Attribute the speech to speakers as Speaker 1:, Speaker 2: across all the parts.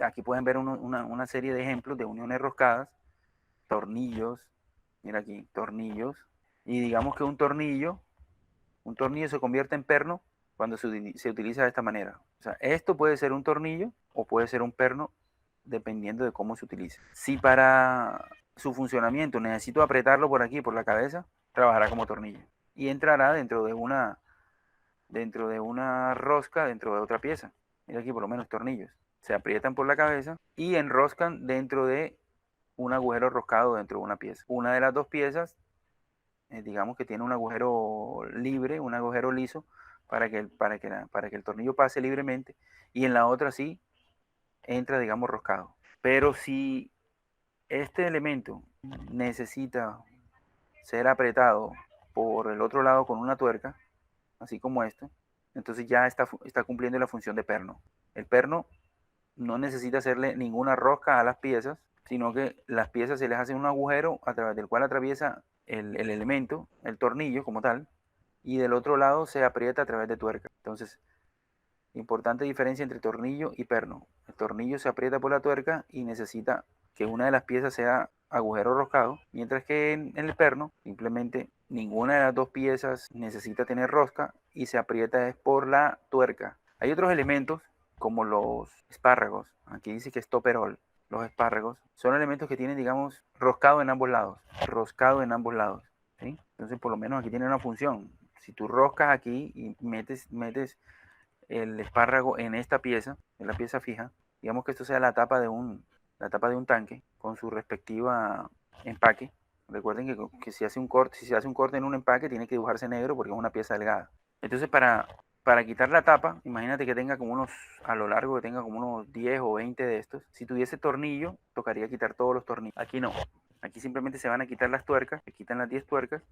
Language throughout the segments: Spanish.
Speaker 1: Aquí pueden ver una serie de ejemplos de uniones roscadas, tornillos, mira aquí, tornillos, y digamos que un tornillo se convierte en perno cuando se utiliza de esta manera. O sea, esto puede ser un tornillo o puede ser un perno dependiendo de cómo se utilice. Si para su funcionamiento necesito apretarlo por aquí, por la cabeza, trabajará como tornillo y entrará dentro de una rosca, dentro de otra pieza. Mira aquí por lo menos tornillos. Se aprietan por la cabeza y enroscan dentro de un agujero roscado dentro de una pieza. Una de las dos piezas, digamos que tiene un agujero libre, un agujero liso, para que el tornillo pase libremente, y en la otra sí entra, digamos, roscado. Pero si este elemento necesita ser apretado por el otro lado con una tuerca, así como esto, entonces ya está cumpliendo la función de perno. El perno no necesita hacerle ninguna rosca a las piezas, sino que las piezas se les hace un agujero a través del cual atraviesa el elemento, el tornillo como tal, y del otro lado se aprieta a través de tuerca. Entonces, importante diferencia entre tornillo y perno. El tornillo se aprieta por la tuerca y necesita que una de las piezas sea agujero roscado, mientras que en el perno simplemente ninguna de las dos piezas necesita tener rosca y se aprieta es por la tuerca. Hay otros elementos como los espárragos. Aquí dice que es toperol. Los espárragos son elementos que tienen, digamos, roscado en ambos lados. Roscado en ambos lados. ¿Sí? Entonces, por lo menos aquí tiene una función. Si tú roscas aquí y metes el espárrago en esta pieza, en la pieza fija, digamos que esto sea la tapa de un tanque con su respectiva empaque. Recuerden que si se hace un corte en un empaque, tiene que dibujarse negro porque es una pieza delgada. Entonces, para quitar la tapa, imagínate que tenga como a lo largo que tenga como unos 10 o 20 de estos. Si tuviese tornillo, tocaría quitar todos los tornillos. Aquí no. Aquí simplemente se van a quitar las tuercas, se quitan las 10 tuercas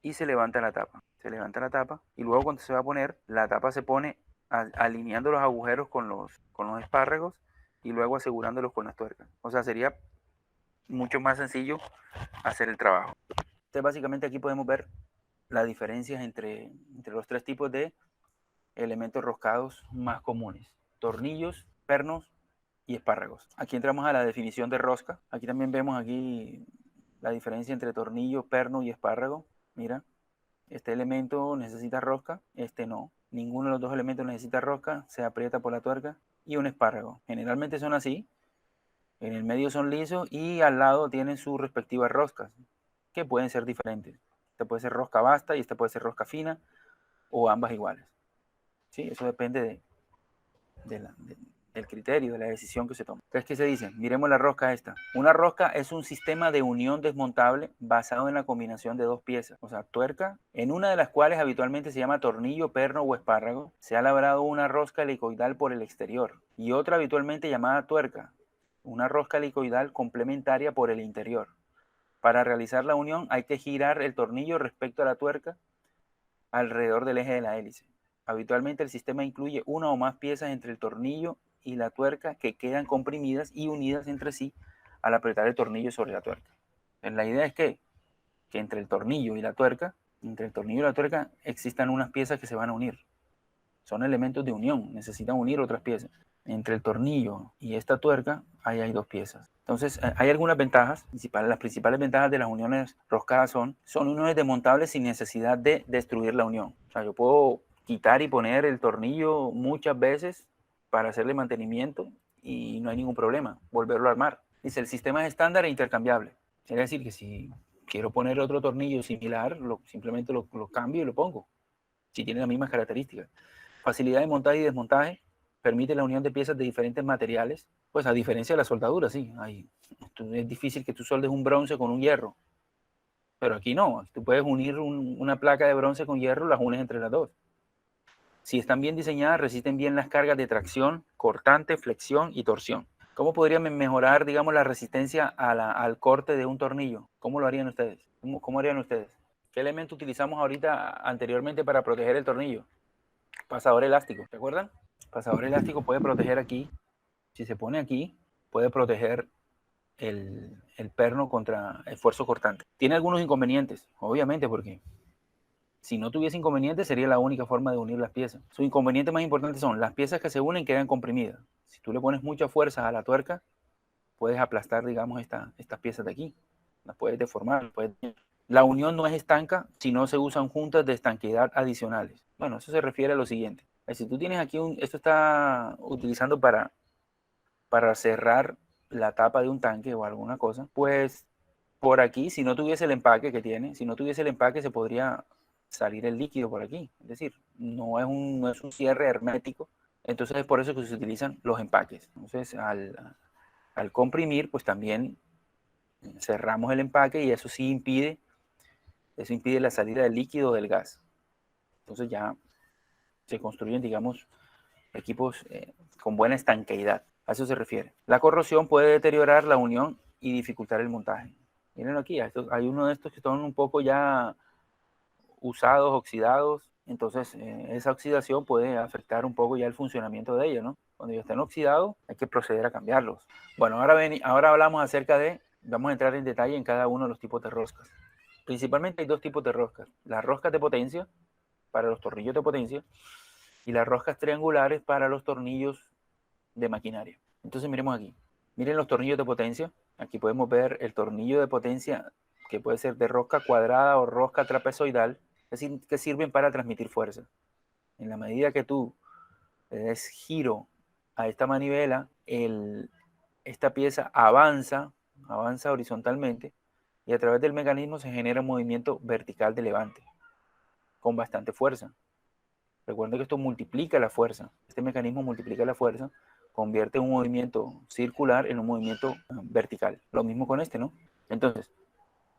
Speaker 1: y se levanta la tapa. Se levanta la tapa y luego cuando se va a poner, la tapa se pone alineando los agujeros con los espárragos y luego asegurándolos con las tuercas. O sea, sería mucho más sencillo hacer el trabajo. Entonces, básicamente aquí podemos ver las diferencias entre los tres tipos de elementos roscados más comunes: tornillos, pernos y espárragos. Aquí entramos a la definición de rosca. Aquí también vemos aquí la diferencia entre tornillo, perno y espárrago. Mira, este elemento necesita rosca, este no. Ninguno de los dos elementos necesita rosca, se aprieta por la tuerca. Y un espárrago. Generalmente son así. En el medio son lisos y al lado tienen sus respectivas roscas, que pueden ser diferentes. Esta puede ser rosca basta y esta puede ser rosca fina, o ambas iguales. ¿Sí? Eso depende del criterio, de la decisión que se toma. Entonces, ¿qué se dice? Miremos la rosca esta. Una rosca es un sistema de unión desmontable basado en la combinación de dos piezas, o sea, tuerca, en una de las cuales habitualmente se llama tornillo, perno o espárrago. Se ha labrado una rosca helicoidal por el exterior y otra habitualmente llamada tuerca, una rosca helicoidal complementaria por el interior. Para realizar la unión hay que girar el tornillo respecto a la tuerca alrededor del eje de la hélice. Habitualmente el sistema incluye una o más piezas entre el tornillo y la tuerca que quedan comprimidas y unidas entre sí al apretar el tornillo sobre la tuerca. Entonces, la idea es que entre el tornillo y la tuerca, existan unas piezas que se van a unir. Son elementos de unión, necesitan unir otras piezas. Entre el tornillo y esta tuerca, ahí hay dos piezas. Entonces, hay algunas ventajas. Las principales ventajas de las uniones roscadas son uniones desmontables sin necesidad de destruir la unión. O sea, yo puedo quitar y poner el tornillo muchas veces para hacerle mantenimiento y no hay ningún problema, volverlo a armar. Dice, el sistema es estándar e intercambiable. Es decir, que si quiero poner otro tornillo similar, simplemente lo cambio y lo pongo, si tiene las mismas características. Facilidad de montaje y desmontaje, permite la unión de piezas de diferentes materiales, pues a diferencia de la soldadura, sí, es difícil que tú soldes un bronce con un hierro, pero aquí no, tú puedes unir una placa de bronce con hierro, las unes entre las dos. Si están bien diseñadas, resisten bien las cargas de tracción, cortante, flexión y torsión. ¿Cómo podrían mejorar, digamos, la resistencia al corte de un tornillo? ¿Cómo lo harían ustedes? ¿Cómo harían ustedes? ¿Qué elemento utilizamos ahorita anteriormente para proteger el tornillo? Pasador elástico, ¿te acuerdan? Pasador elástico puede proteger aquí, si se pone aquí, puede proteger el perno contra esfuerzo cortante. Tiene algunos inconvenientes, obviamente, porque si no tuviese inconvenientes sería la única forma de unir las piezas. Sus inconvenientes más importantes son las piezas que se unen quedan comprimidas. Si tú le pones mucha fuerza a la tuerca, puedes aplastar, digamos, estas piezas de aquí. Las puedes deformar. La unión no es estanca si no se usan juntas de estanqueidad adicionales. Bueno, eso se refiere a lo siguiente. Si tú tienes aquí esto está utilizando para cerrar la tapa de un tanque o alguna cosa, pues por aquí, si no tuviese el empaque que tiene, si no tuviese el empaque se podría salir el líquido por aquí. Es decir, no es un cierre hermético. Entonces es por eso que se utilizan los empaques. Entonces al comprimir, pues también cerramos el empaque y eso sí impide la salida del líquido o del gas. Entonces ya se construyen, digamos, equipos con buena estanqueidad. A eso se refiere. La corrosión puede deteriorar la unión y dificultar el montaje. Miren aquí, hay uno de estos que están un poco ya usados, oxidados. Entonces, esa oxidación puede afectar un poco ya el funcionamiento de ellos, ¿no? Cuando ya están oxidados, hay que proceder a cambiarlos. Bueno, ahora hablamos acerca vamos a entrar en detalle en cada uno de los tipos de roscas. Principalmente hay dos tipos de roscas. Las roscas de potencia, para los tornillos de potencia, y las roscas triangulares para los tornillos de maquinaria. Entonces miremos aquí. Miren los tornillos de potencia. Aquí podemos ver el tornillo de potencia que puede ser de rosca cuadrada o rosca trapezoidal, es decir, que sirven para transmitir fuerza. En la medida que tú le des giro a esta manivela, esta pieza avanza horizontalmente y a través del mecanismo se genera un movimiento vertical de levante con bastante fuerza. Recuerden que esto multiplica la fuerza. Este mecanismo multiplica la fuerza, convierte un movimiento circular en un movimiento vertical. Lo mismo con este, ¿no? Entonces,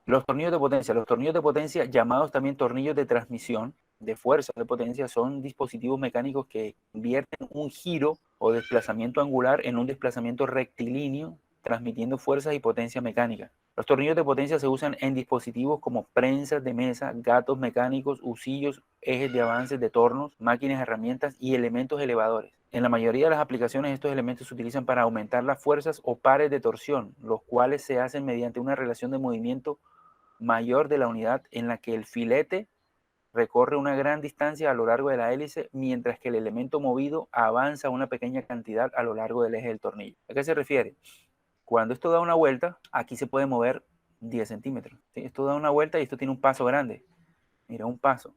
Speaker 1: los tornillos de potencia llamados también tornillos de transmisión de fuerza de potencia son dispositivos mecánicos que convierten un giro o desplazamiento angular en un desplazamiento rectilíneo, transmitiendo fuerzas y potencia mecánica. Los tornillos de potencia se usan en dispositivos como prensas de mesa, gatos mecánicos, husillos, ejes de avances de tornos, máquinas, herramientas y elementos elevadores. En la mayoría de las aplicaciones estos elementos se utilizan para aumentar las fuerzas o pares de torsión, los cuales se hacen mediante una relación de movimiento mayor de la unidad en la que el filete recorre una gran distancia a lo largo de la hélice, mientras que el elemento movido avanza una pequeña cantidad a lo largo del eje del tornillo. ¿A qué se refiere? Cuando esto da una vuelta, aquí se puede mover 10 centímetros. ¿Sí? Esto da una vuelta y esto tiene un paso grande. Mira, un paso.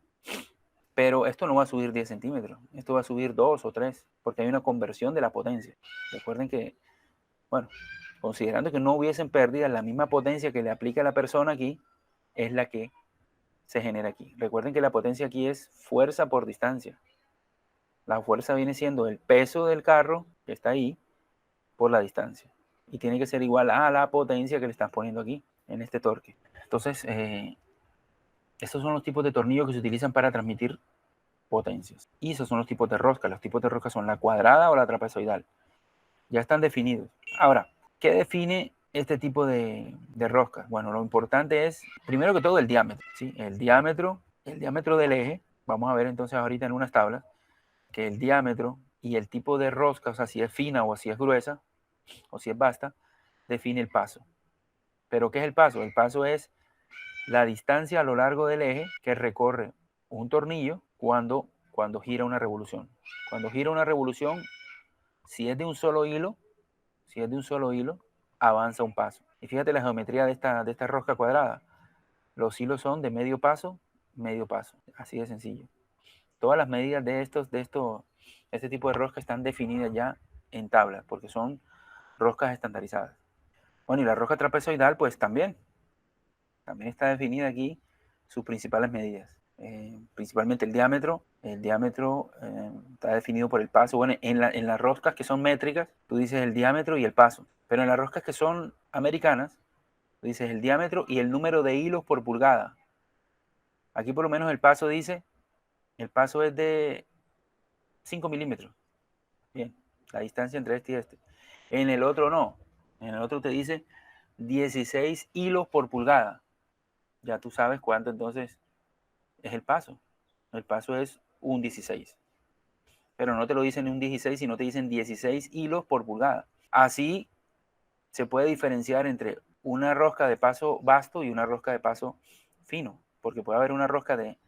Speaker 1: Pero esto no va a subir 10 centímetros. Esto va a subir 2 o 3, porque hay una conversión de la potencia. Recuerden que, bueno, considerando que no hubiesen pérdidas, la misma potencia que le aplica a la persona aquí es la que se genera aquí. Recuerden que la potencia aquí es fuerza por distancia. La fuerza viene siendo el peso del carro que está ahí por la distancia. Y tiene que ser igual a la potencia que le estás poniendo aquí, en este torque. Entonces, estos son los tipos de tornillos que se utilizan para transmitir potencias. Y esos son los tipos de rosca. Los tipos de rosca son la cuadrada o la trapezoidal. Ya están definidos. Ahora, ¿qué define este tipo de rosca? Bueno, lo importante es, primero que todo, el diámetro. ¿Sí? El diámetro del eje. Vamos a ver entonces ahorita en unas tablas que el diámetro y el tipo de rosca, o sea, si es fina o si es gruesa, o si es basta, define el paso. ¿Pero qué es el paso? El paso es la distancia a lo largo del eje que recorre un tornillo cuando gira una revolución. Cuando gira una revolución, si es de un solo hilo, avanza un paso. Y fíjate la geometría de esta rosca cuadrada. Los hilos son de medio paso, así de sencillo. Todas las medidas de este tipo de rosca están definidas ya en tabla, porque son roscas estandarizadas. Bueno, y la rosca trapezoidal, pues también está definida aquí sus principales medidas. Principalmente el diámetro. El diámetro está definido por el paso. Bueno, en las roscas que son métricas, tú dices el diámetro y el paso. Pero en las roscas que son americanas, tú dices el diámetro y el número de hilos por pulgada. Aquí por lo menos el paso es de 5 milímetros. Bien, la distancia entre este y este. En el otro no. En el otro te dice 16 hilos por pulgada. Ya tú sabes cuánto entonces es el paso. El paso es un 16. Pero no te lo dicen un 16, sino te dicen 16 hilos por pulgada. Así se puede diferenciar entre una rosca de paso vasto y una rosca de paso fino. Porque puede haber una rosca de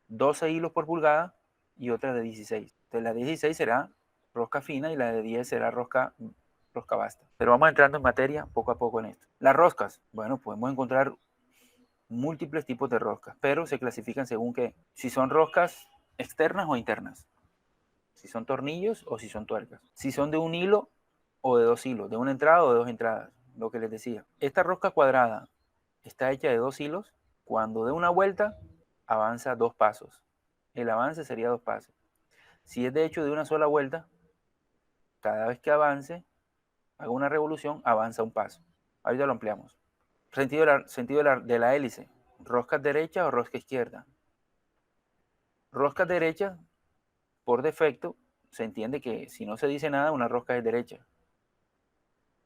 Speaker 1: 12 hilos por pulgada y otra de 16. Entonces la 16 será rosca fina, y la de 10 será rosca basta. Pero vamos entrando en materia poco a poco en esto. Las roscas, bueno, podemos encontrar múltiples tipos de roscas, pero se clasifican según que si son roscas externas o internas, si son tornillos o si son tuercas, si son de un hilo o de dos hilos, de una entrada o de dos entradas, lo que les decía. Esta rosca cuadrada está hecha de dos hilos. Cuando dé una vuelta, avanza 2 pasos. El avance sería 2 pasos. Si es de hecho de una sola vuelta, cada vez que avance, haga una revolución, avanza un paso. Ahorita lo ampliamos. Sentido de la hélice. Rosca derecha o rosca izquierda. Rosca derecha, por defecto, se entiende que si no se dice nada, una rosca es derecha.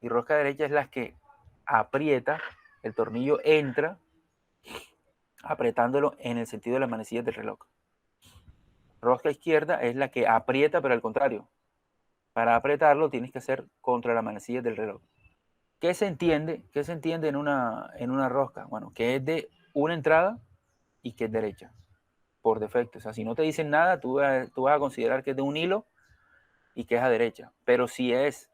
Speaker 1: Y rosca derecha es la que aprieta, el tornillo entra apretándolo en el sentido de las manecillas del reloj. Rosca izquierda es la que aprieta, pero al contrario. Para apretarlo tienes que hacer contra las manecillas del reloj. ¿Qué se entiende en una rosca? Bueno, que es de una entrada y que es derecha, por defecto. O sea, si no te dicen nada, tú vas a considerar que es de un hilo y que es a derecha. Pero si es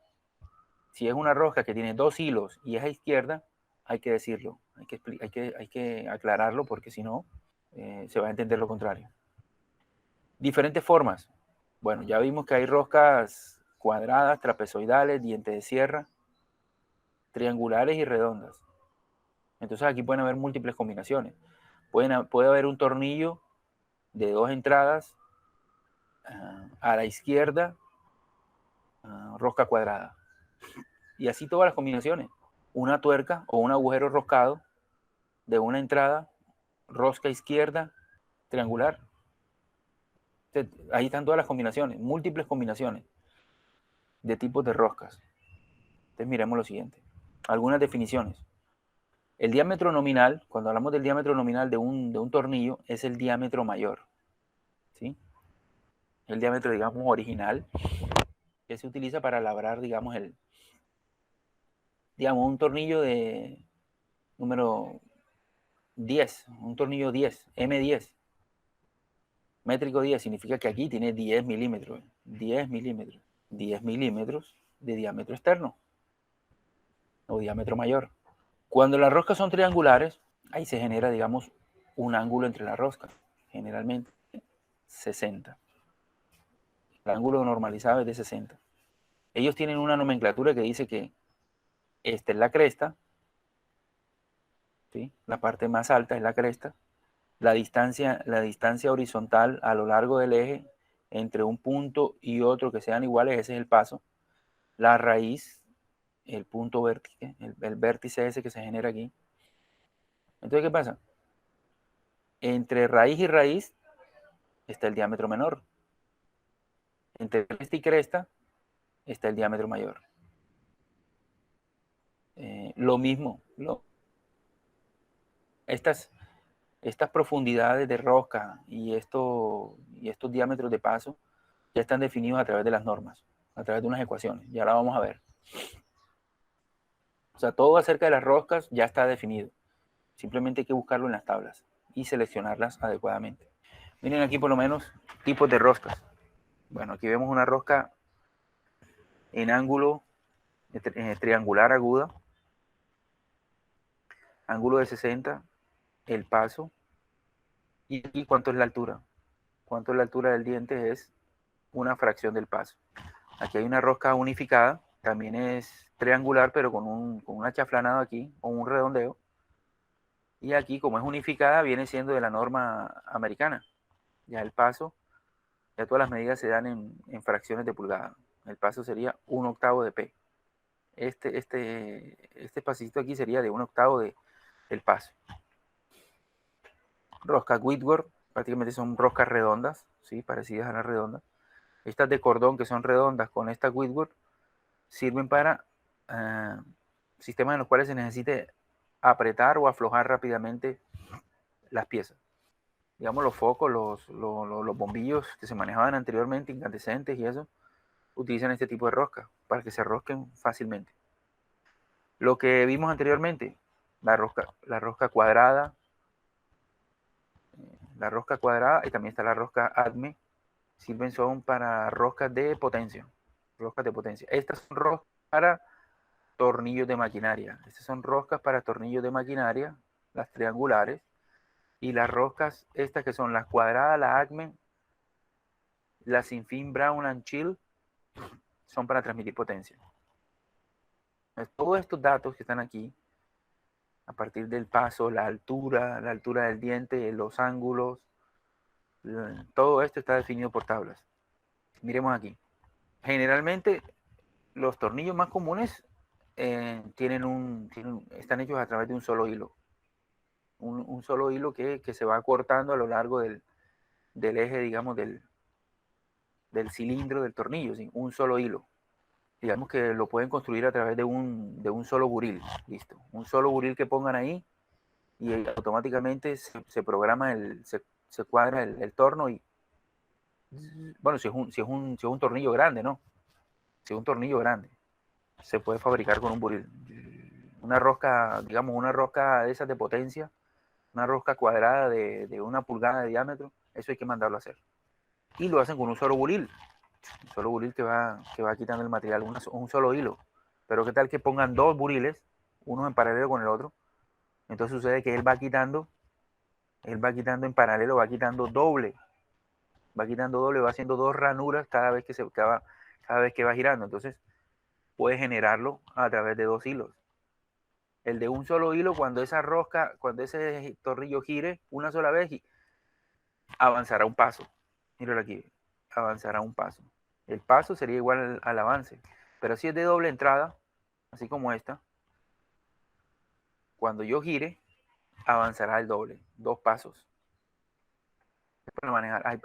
Speaker 1: una rosca que tiene 2 hilos y es a izquierda, hay que decirlo, hay que aclararlo, porque si no, se va a entender lo contrario. Diferentes formas. Bueno, ya vimos que hay roscas cuadradas, trapezoidales, dientes de sierra, triangulares y redondas. Entonces aquí pueden haber múltiples combinaciones. Puede haber un tornillo de 2 entradas, a la izquierda, rosca cuadrada. Y así todas las combinaciones. Una tuerca o un agujero roscado de una entrada, rosca izquierda, triangular. Ahí están todas las combinaciones, múltiples combinaciones de tipos de roscas. Entonces miremos lo siguiente. Algunas definiciones. El diámetro nominal, cuando hablamos del diámetro nominal de un tornillo, es el diámetro mayor. ¿Sí? El diámetro, digamos, original, que se utiliza para labrar, digamos, un tornillo de número 10, un tornillo 10, M10, métrico 10, significa que aquí tiene 10 milímetros, 10 milímetros, 10 milímetros de diámetro externo o diámetro mayor. Cuando las roscas son triangulares, ahí se genera, digamos, un ángulo entre las roscas, generalmente 60. El ángulo normalizado es de 60. Ellos tienen una nomenclatura que dice que esta es la cresta, ¿sí? La parte más alta es la cresta. La distancia horizontal a lo largo del eje entre un punto y otro que sean iguales, ese es el paso. La raíz, el punto vértice, el vértice ese que se genera aquí. Entonces, ¿qué pasa? Entre raíz y raíz está el diámetro menor. Entre cresta y cresta está el diámetro mayor. Lo mismo, estas profundidades de rosca y estos diámetros de paso ya están definidos a través de las normas, a través de unas ecuaciones. Ya la vamos a ver. O sea, todo acerca de las roscas ya está definido. Simplemente hay que buscarlo en las tablas y seleccionarlas adecuadamente. Miren aquí por lo menos tipos de roscas. Bueno, aquí vemos una rosca en ángulo triangular aguda, ángulo de 60, el paso. Y aquí, ¿cuánto es la altura? ¿Cuánto es la altura del diente? Es una fracción del paso. Aquí hay una rosca unificada, también es triangular, pero con un achaflanado aquí, o un redondeo. Y aquí, como es unificada, viene siendo de la norma americana. Ya el paso, ya todas las medidas se dan en fracciones de pulgada. El paso sería 1/8 de P. Este pasito aquí sería de 1/8 del paso. Roscas Whitworth, prácticamente son roscas redondas, ¿sí? Parecidas a las redondas. Estas de cordón, que son redondas, con esta Whitworth, sirven para sistemas en los cuales se necesite apretar o aflojar rápidamente las piezas. Digamos, los focos, los bombillos que se manejaban anteriormente, incandescentes y eso, utilizan este tipo de rosca para que se rosquen fácilmente. Lo que vimos anteriormente, la rosca cuadrada, y también está la rosca ACME, son para roscas de potencia. roscas de potencia. Estas son roscas para tornillos de maquinaria. Estas son roscas para tornillos de maquinaria, las triangulares. Y las roscas, estas que son las cuadradas, la Acme, la Sinfín Brown and Chill, son para transmitir potencia. Todos estos datos que están aquí, a partir del paso, la altura del diente, los ángulos, todo esto está definido por tablas. Miremos aquí. Generalmente, los tornillos más comunes están hechos a través de un solo hilo. Un solo hilo que se va cortando a lo largo del eje, digamos, del cilindro del tornillo, ¿sí? Un solo hilo. Digamos que lo pueden construir a través de un solo buril. Listo. Un solo buril que pongan ahí y automáticamente se programa, se cuadra el torno y, bueno, si es un tornillo grande, ¿no? Si es un tornillo grande, se puede fabricar con un buril. Una rosca, digamos, una rosca de esas de potencia, una rosca cuadrada de 1 pulgada de diámetro, eso hay que mandarlo a hacer. Y lo hacen con un solo buril que va quitando el material, un solo hilo. Pero qué tal que pongan 2 buriles, uno en paralelo con el otro. Entonces sucede que él va quitando en paralelo, va quitando doble, va haciendo 2 ranuras cada vez que va girando. Entonces puede generarlo a través de 2 hilos. El de un solo hilo, cuando ese tornillo gire una sola vez, avanzará un paso. Míralo aquí, avanzará un paso. El paso sería igual al avance. Pero si es de doble entrada, así como esta, cuando yo gire, avanzará el doble, 2 pasos. Para manejar,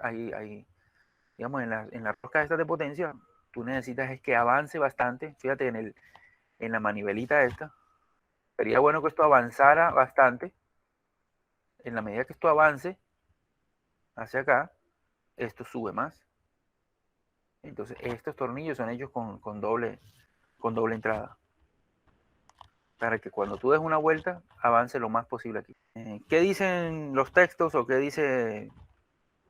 Speaker 1: digamos, en la rosca esta de potencia, tú necesitas es que avance bastante. Fíjate en la manivelita esta. Sería bueno que esto avanzara bastante. En la medida que esto avance hacia acá, esto sube más. Entonces, estos tornillos son hechos con doble entrada, para que cuando tú des una vuelta, avance lo más posible aquí. ¿Qué dicen los textos o qué dice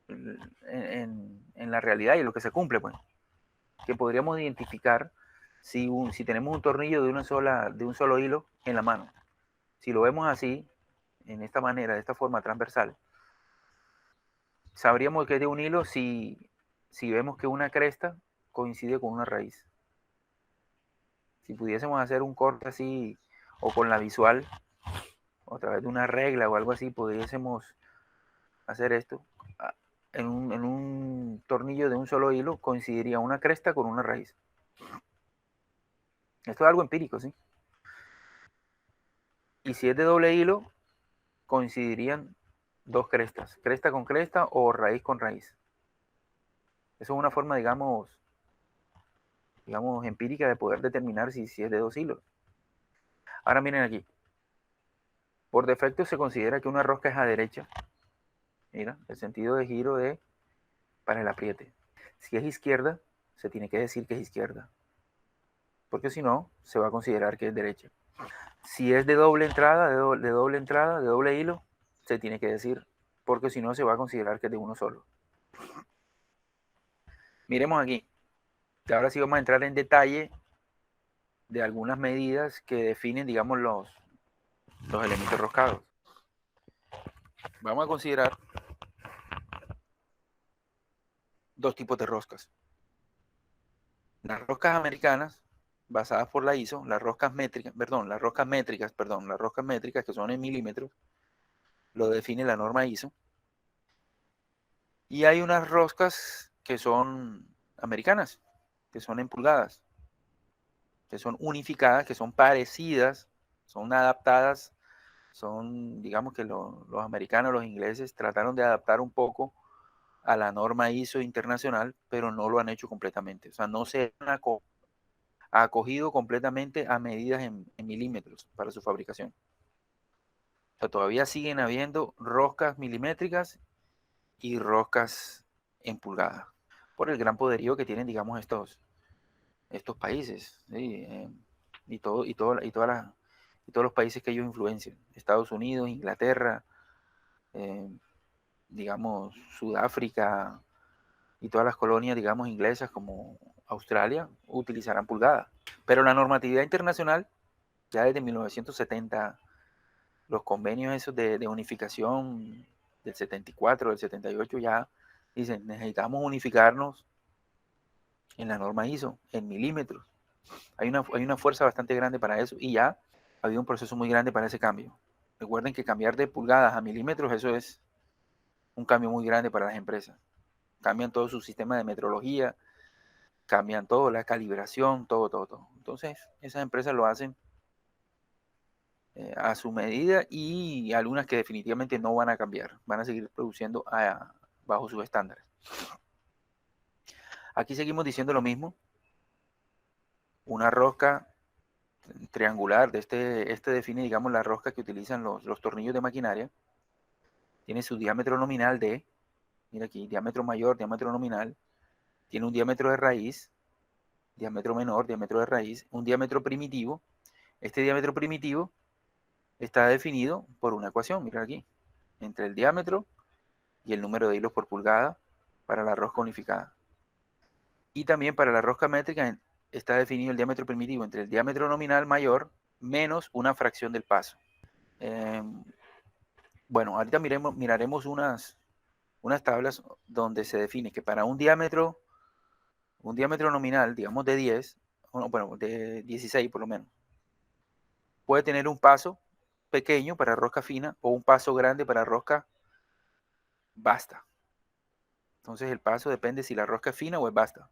Speaker 1: en la realidad y lo que se cumple? Pues, que podríamos identificar si tenemos un tornillo de un solo hilo en la mano. Si lo vemos así, en esta manera, de esta forma transversal, sabríamos que es de un hilo si vemos que una cresta coincide con una raíz. Si pudiésemos hacer un corte así, o con la visual, o a través de una regla o algo así, pudiésemos hacer esto. En un tornillo de un solo hilo coincidiría una cresta con una raíz. Esto es algo empírico, ¿sí? Y si es de doble hilo, coincidirían 2 crestas, cresta con cresta o raíz con raíz. Eso es una forma, digamos, empírica de poder determinar si es de 2 hilos. Ahora miren aquí. Por defecto se considera que una rosca es a derecha. Mira, el sentido de giro para el apriete. Si es izquierda, se tiene que decir que es izquierda, porque si no, se va a considerar que es derecha. Si es de doble entrada, de doble hilo, se tiene que decir, porque si no, se va a considerar que es de uno solo. Miremos aquí. Ahora sí vamos a entrar en detalle de algunas medidas que definen, digamos, los elementos roscados. Vamos a considerar 2 tipos de roscas. Las roscas americanas, basadas por la ISO, las roscas métricas, que son en milímetros, lo define la norma ISO. Y hay unas roscas que son americanas, que son en pulgadas, que son unificadas, que son parecidas, son adaptadas, digamos que los americanos, los ingleses trataron de adaptar un poco a la norma ISO internacional, pero no lo han hecho completamente. O sea, no se han acogido completamente a medidas en milímetros para su fabricación. O sea, todavía siguen habiendo roscas milimétricas y roscas en pulgadas, por el gran poderío que tienen, digamos, estos países, ¿sí? Y todos los países que ellos influencian, Estados Unidos, Inglaterra, digamos, Sudáfrica y todas las colonias, digamos, inglesas como Australia utilizarán pulgadas. Pero la normatividad internacional, ya desde 1970, los convenios esos de unificación del 74, del 78, ya dicen, necesitamos unificarnos en la norma ISO, en milímetros. Hay una fuerza bastante grande para eso y ya ha habido un proceso muy grande para ese cambio. Recuerden que cambiar de pulgadas a milímetros, eso es un cambio muy grande para las empresas. Cambian todo su sistema de metrología, cambian todo, la calibración, todo. Entonces, esas empresas lo hacen a su medida y algunas que definitivamente no van a cambiar, van a seguir produciendo bajo sus estándares. Aquí seguimos diciendo lo mismo. Una rosca triangular, este define, digamos, la rosca que utilizan los tornillos de maquinaria. Tiene su diámetro nominal de, mira aquí, diámetro mayor, diámetro nominal. Tiene un diámetro de raíz, diámetro menor, diámetro de raíz, un diámetro primitivo. Este diámetro primitivo está definido por una ecuación, mira aquí, entre el diámetro y el número de hilos por pulgada para la rosca unificada. Y también para la rosca métrica está definido el diámetro primitivo entre el diámetro nominal mayor menos una fracción del paso. Bueno, ahorita miraremos unas tablas donde se define que para un diámetro nominal, digamos de 10, bueno, de 16 por lo menos, puede tener un paso pequeño para rosca fina o un paso grande para rosca basta. Entonces el paso depende si la rosca es fina o es basta.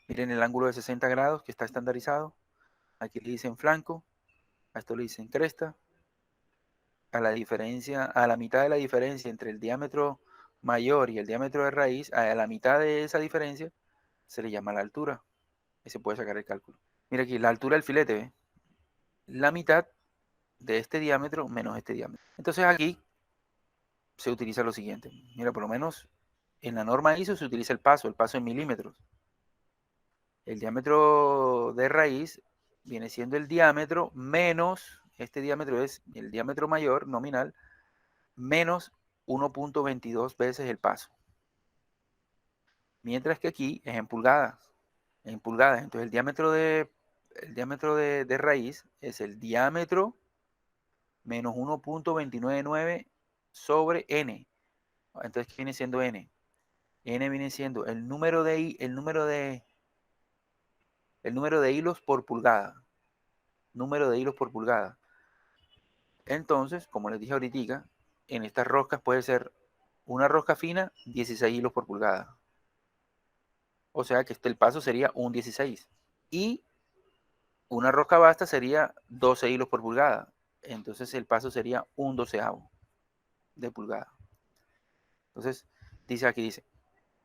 Speaker 1: Miren el ángulo de 60 grados que está estandarizado. Aquí le dicen flanco, a esto le dicen cresta. A la mitad de la diferencia entre el diámetro mayor y el diámetro de raíz, a la mitad de esa diferencia se le llama la altura. Y se puede sacar el cálculo. Mira aquí, la altura del filete, ¿ve? La mitad de este diámetro menos este diámetro. Entonces aquí se utiliza lo siguiente. Mira, por lo menos en la norma ISO se utiliza el paso en milímetros. El diámetro de raíz viene siendo el diámetro menos, este diámetro es el diámetro mayor, nominal, menos 1.22 veces el paso. Mientras que aquí es en pulgadas. En pulgadas. Entonces el diámetro de raíz es el diámetro menos 1.299 sobre n. Entonces, ¿qué viene siendo n? N viene siendo el número de hilos por pulgada. Número de hilos por pulgada. Entonces, como les dije ahorita, en estas roscas puede ser una rosca fina, 16 hilos por pulgada. O sea que el paso sería un 16. Y una rosca basta sería 12 hilos por pulgada. Entonces el paso sería un 12avo de pulgada. Entonces, dice,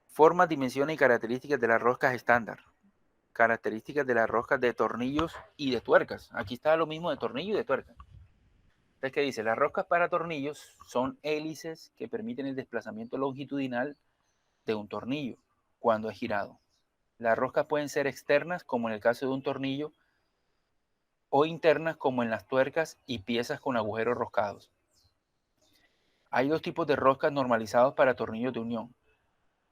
Speaker 1: formas, dimensiones y características de las roscas estándar. Características de las roscas de tornillos y de tuercas. Aquí está lo mismo de tornillo y de tuerca. Entonces, ¿qué dice? Las roscas para tornillos son hélices que permiten el desplazamiento longitudinal de un tornillo cuando es girado. Las roscas pueden ser externas, como en el caso de un tornillo, o internas, como en las tuercas y piezas con agujeros roscados. Hay dos tipos de roscas normalizados para tornillos de unión.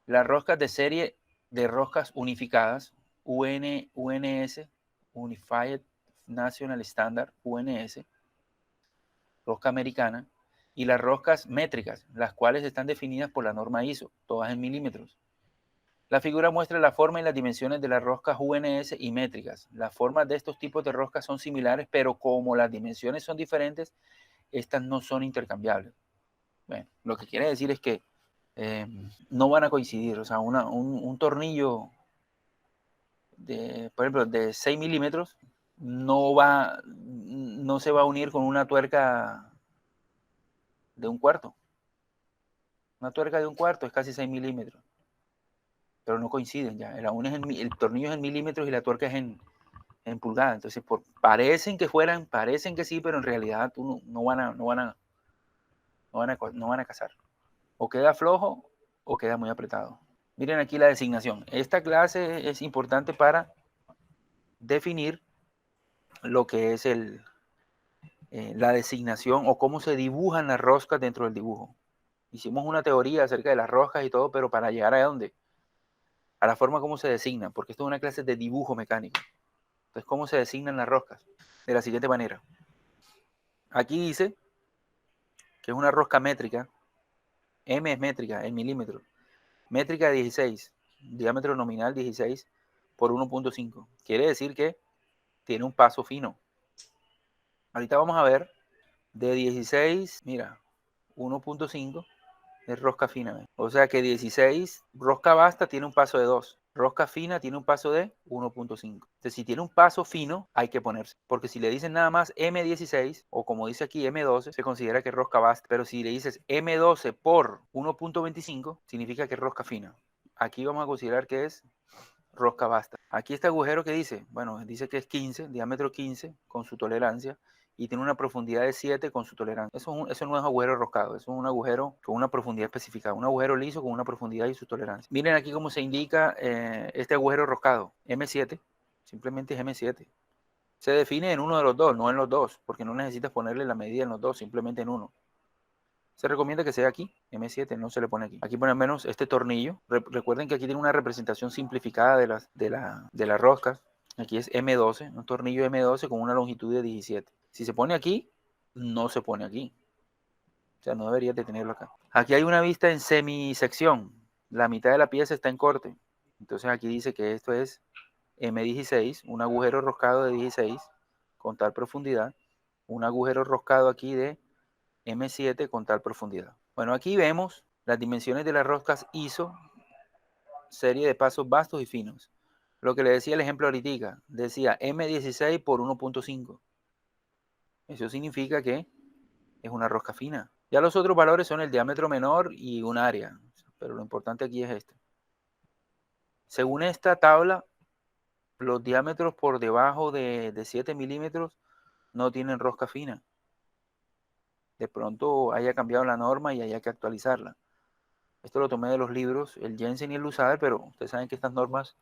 Speaker 1: Las roscas de serie de roscas unificadas, UNS, Unified National Standard, UNS, rosca americana, y las roscas métricas, las cuales están definidas por la norma ISO, todas en milímetros. La figura muestra la forma y las dimensiones de las roscas UNS y métricas. Las formas de estos tipos de roscas son similares, pero como las dimensiones son diferentes, estas no son intercambiables. Bueno, lo que quiere decir es que no van a coincidir. O sea, un tornillo, por ejemplo, de 6 milímetros no se va a unir con una tuerca de un cuarto. Una tuerca de un cuarto es casi 6 milímetros. Pero no coinciden ya. El tornillo es en milímetros y la tuerca es en pulgadas. Entonces, parecen que sí, pero en realidad no van a casar. O queda flojo o queda muy apretado. Miren aquí la designación. Esta clase es importante para definir lo que es la designación o cómo se dibujan las roscas dentro del dibujo. Hicimos una teoría acerca de las roscas y todo, pero para llegar a dónde? a la forma como se designa, porque esto es una clase de dibujo mecánico. Entonces, ¿cómo se designan las roscas? De la siguiente manera. Aquí dice que es una rosca métrica. M es métrica en milímetros. Métrica de 16, diámetro nominal 16 por 1.5. Quiere decir que tiene un paso fino. Ahorita vamos a ver de 16, mira, 1.5 es rosca fina. ¿Ves? O sea que 16, rosca basta tiene un paso de 2. Rosca fina tiene un paso de 1.5. Entonces, si tiene un paso fino, hay que ponerse. Porque si le dicen nada más M16, o como dice aquí M12, se considera que es rosca basta. Pero si le dices M12 por 1.25, significa que es rosca fina. Aquí vamos a considerar que es rosca basta. Aquí este agujero que dice, bueno, dice que es 15, diámetro 15 con su tolerancia y tiene una profundidad de 7 con su tolerancia. Eso no es agujero roscado, eso es un agujero con una profundidad especificada, un agujero liso con una profundidad y su tolerancia. Miren aquí cómo se indica este agujero roscado, M7, simplemente es M7. Se define en uno de los dos, no en los dos, porque no necesitas ponerle la medida en los dos, simplemente en uno. Se recomienda que sea aquí, M7, no se le pone aquí. Aquí pone al menos este tornillo. Recuerden que aquí tiene una representación simplificada de las roscas. Aquí es M12, un tornillo M12 con una longitud de 17. Si se pone aquí, no se pone aquí. O sea, no deberías de tenerlo acá. Aquí hay una vista en semisección. La mitad de la pieza está en corte. Entonces aquí dice que esto es M16, un agujero roscado de 16 con tal profundidad. Un agujero roscado aquí de M7 con tal profundidad. Bueno, aquí vemos las dimensiones de las roscas ISO, serie de pasos vastos y finos. Lo que le decía el ejemplo ahorita, decía M16 por 1.5. Eso significa que es una rosca fina. Ya los otros valores son el diámetro menor y un área, pero lo importante aquí es este. Según esta tabla, los diámetros por debajo de 7 milímetros no tienen rosca fina. De pronto haya cambiado la norma y haya que actualizarla. Esto lo tomé de los libros, el Jensen y el Lusader, pero ustedes saben que estas normas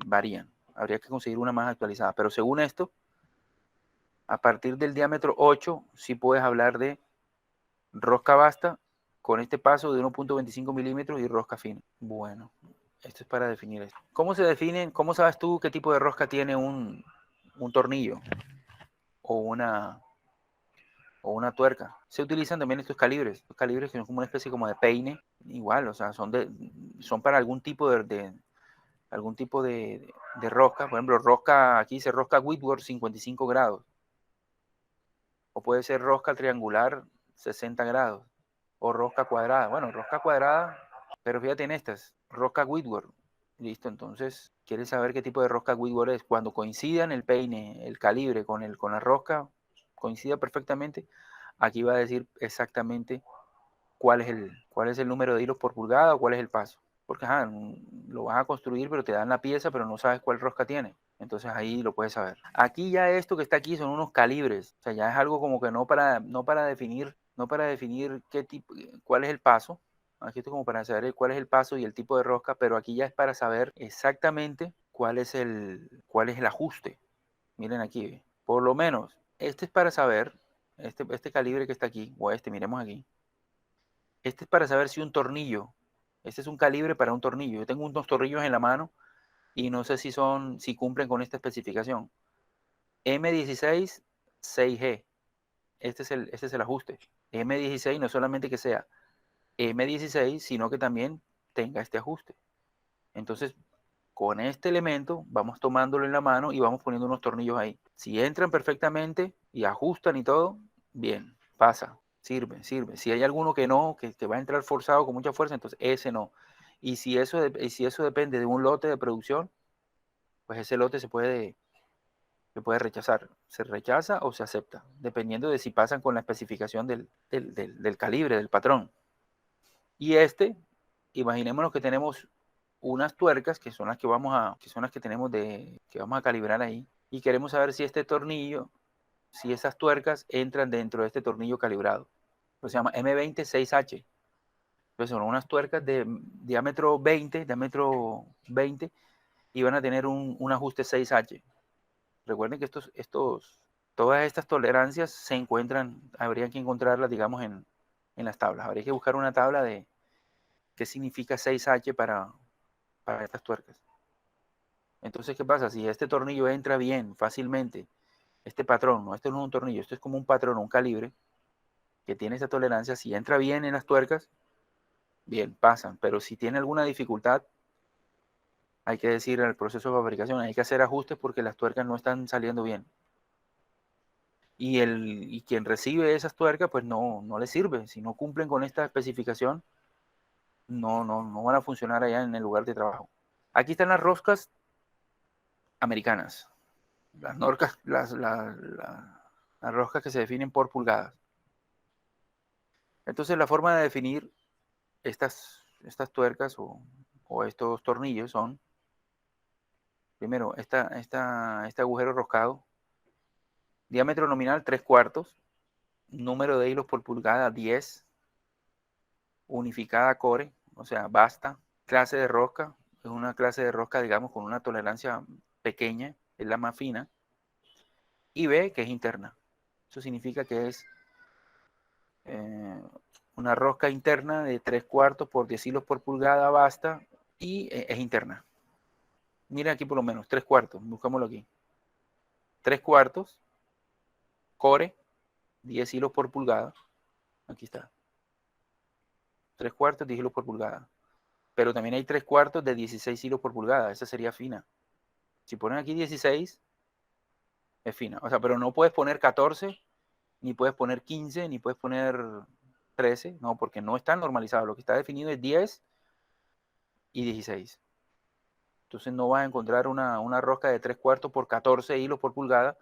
Speaker 1: varían. Habría que conseguir una más actualizada. Pero según esto, a partir del diámetro 8, sí puedes hablar de rosca basta con este paso de 1.25 milímetros y rosca fina. Bueno, esto es para definir esto. ¿Cómo se definen? ¿Cómo sabes tú qué tipo de rosca tiene un tornillo o una tuerca? Se utilizan también estos calibres que son como una especie como de peine, igual, o sea, son para algún tipo de rosca. Por ejemplo, rosca, aquí dice rosca Whitworth 55 grados. O puede ser rosca triangular 60 grados. O rosca cuadrada. Bueno, rosca cuadrada, pero fíjate en estas. Rosca Whitworth. Listo, entonces, ¿quieres saber qué tipo de rosca Whitworth es? Cuando coincidan el peine, el calibre con la rosca, coincida perfectamente, aquí va a decir exactamente cuál es el número de hilos por pulgada o cuál es el paso. Porque lo vas a construir, pero te dan la pieza, pero no sabes cuál rosca tiene. Entonces ahí lo puedes saber. Aquí ya esto que está aquí son unos calibres. O sea, ya es algo como que no para definir qué tipo, cuál es el paso. Aquí esto como para saber cuál es el paso y el tipo de rosca, pero aquí ya es para saber exactamente cuál es el ajuste. Miren aquí, por lo menos, este es para saber, este calibre que está aquí, o miremos aquí. Este es para saber si un tornillo, este es un calibre para un tornillo. Yo tengo unos tornillos en la mano y no sé si cumplen con esta especificación. M16 6G. Este es el ajuste. M16 no solamente que sea M16, sino que también tenga este ajuste. Entonces, con este elemento vamos tomándolo en la mano y vamos poniendo unos tornillos ahí. Si entran perfectamente y ajustan y todo, bien, pasa, sirve. Si hay alguno que no, que va a entrar forzado con mucha fuerza, entonces ese no. Y si eso depende de un lote de producción, pues ese lote se puede rechazar. Se rechaza o se acepta, dependiendo de si pasan con la especificación del calibre, del patrón. Y imaginémonos que tenemos unas tuercas que son las que tenemos que vamos a calibrar ahí. Y queremos saber si este tornillo, si esas tuercas entran dentro de este tornillo calibrado. Pues se llama M20-6H. Pues son unas tuercas de diámetro 20 y van a tener un ajuste 6H. Recuerden que todas estas tolerancias habría que encontrarlas, digamos, en las tablas. Habría que buscar una tabla de qué significa 6H para estas tuercas. Entonces, ¿qué pasa? Si este tornillo entra bien, fácilmente, este patrón, no, este no es un tornillo, esto es como un patrón, un calibre, que tiene esa tolerancia, si entra bien en las tuercas, bien, pasan. Pero si tiene alguna dificultad, hay que decir en el proceso de fabricación, hay que hacer ajustes porque las tuercas no están saliendo bien. Y quien recibe esas tuercas, pues no le sirve. Si no cumplen con esta especificación, no van a funcionar allá en el lugar de trabajo. Aquí están las roscas americanas. Las norcas, las roscas que se definen por pulgadas. Entonces la forma de definir estas tuercas o estos tornillos son, primero, este agujero roscado, diámetro nominal 3/4, número de hilos por pulgada 10, unificada core, o sea, basta, clase de rosca, es una clase de rosca, digamos, con una tolerancia pequeña, es la más fina, y B, que es interna. Eso significa que es una rosca interna de 3/4 por 10 hilos por pulgada, basta, y es interna. Mira aquí por lo menos, 3/4, buscámoslo aquí. 3/4, core, 10 hilos por pulgada, aquí está. 3/4, 10 hilos por pulgada. Pero también hay 3/4 de 16 hilos por pulgada, esa sería fina. Si ponen aquí 16, es fina. O sea, pero no puedes poner 14, ni puedes poner 15, ni puedes poner 13, no, porque no está normalizado. Lo que está definido es 10 y 16. Entonces no vas a encontrar una rosca de 3/4 por 14 hilos por pulgada,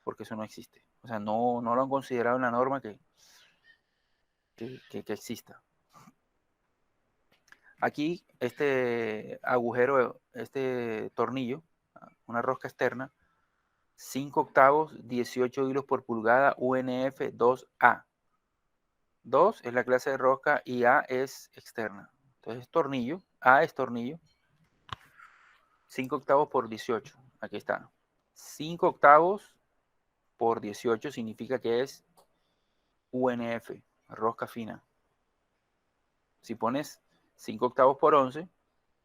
Speaker 1: porque eso no existe. O sea, no lo han considerado en la norma que exista. Aquí este agujero, este tornillo, una rosca externa, 5 octavos, 18 hilos por pulgada, UNF 2A. 2 es la clase de rosca y A es externa. Entonces tornillo, A es tornillo, 5 octavos por 18. Aquí está. 5 octavos por 18 significa que es UNF, rosca fina. Si pones 5 octavos por 11,